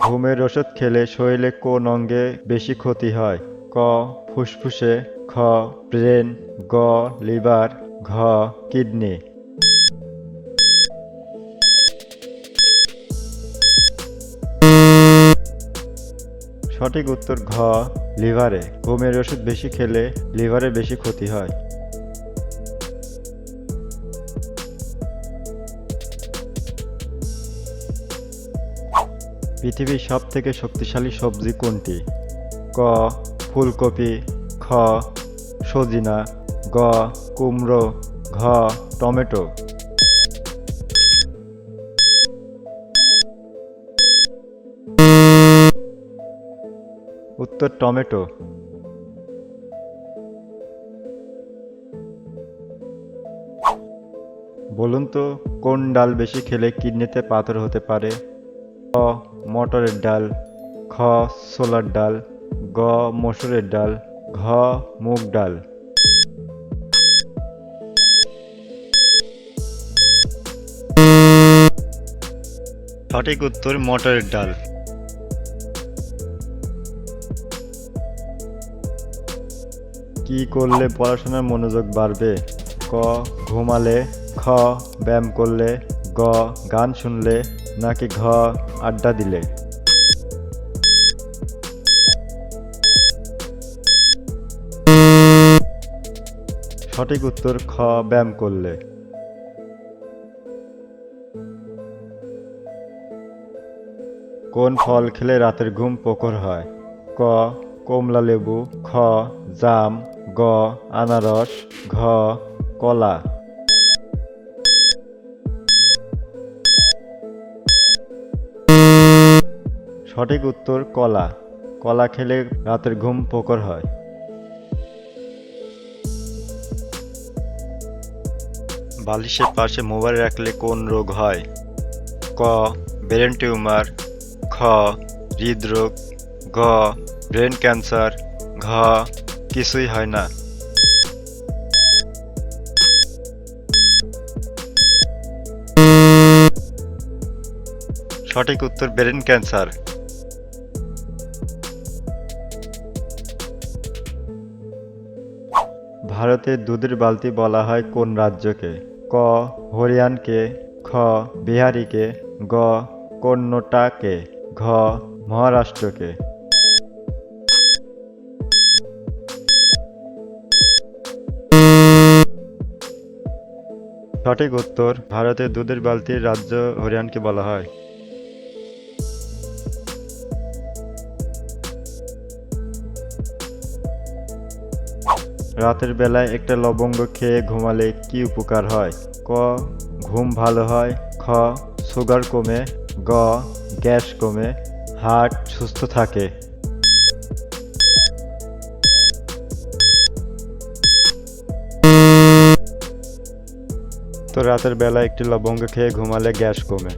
ঘুমের ওষুধ খেলে শরীরে কোন অঙ্গে বেশি ক্ষতি হয়? ক ফুসফুসে, খ ব্রেন, গ লিভার, ঘ কিডনি। সঠিক উত্তর ঘ লিভারে। ঘুমের ওষুধ বেশি খেলে লিভারে বেশি ক্ষতি হয়। পৃথিবীর সবথেকে শক্তিশালী সবজি কোনটি? ক ফুলকপি, খ সজিনা, গ কুমড়ো, ঘ টমেটো। উত্তর টমেটো। বলুন তো কোন ডাল বেশি খেলে কিডনিতে পাথর হতে পারে? ক মটরের ডাল, খ ছোলার ডাল, গ মসুরের ডাল, ঘ মুগ ডাল। সঠিক উত্তর মটরের ডাল। কি করলে পড়াশোনার মনোযোগ বাড়বে? ক ঘুমালে, খ ব্যায়াম করলে, গ গান শুনলে, নাকি ঘ আড্ডা দিলে। সঠিক উত্তর খ ব্যায়াম করলে। কোন ফল খেলে রাতের ঘুম প্রখর হয়? ক কমলা লেবু, খ জাম, গ আনারস, ঘ কলা। সঠিক উত্তর কলা। কলা খেলে রাতের ঘুম প্রখর হয়। বালিশের পাশে মোবাইল রাখলে কোন রোগ হয়? ক ব্রেন টিউমার, খ হৃদরোগ, গ ব্রেন ক্যান্সার, ঘ কিছুই হয় না। সঠিক উত্তর ব্রেন ক্যান্সার। ভারতের দুধের বালতি বলা হয় কোন রাজ্যকে? ক হরিয়ানাকে, খ বিহারীকে, গ কর্ণাটকে, ঘ মহারাষ্ট্রকে। সঠিক উত্তর ভারতের দুধের বালতির রাজ্য হরিয়ানাকে বলা হয়। রাতের বেলায় একটা লবঙ্গ খেয়ে ঘুমালে কি উপকার হয়? ক ঘুম ভালো হয়, খ সুগার কমে, গ গ্যাস কমে, হার্ট সুস্থ থাকে। তো রাতের বেলায় একটি লবঙ্গ খেয়ে ঘুমালে গ্যাস কমে।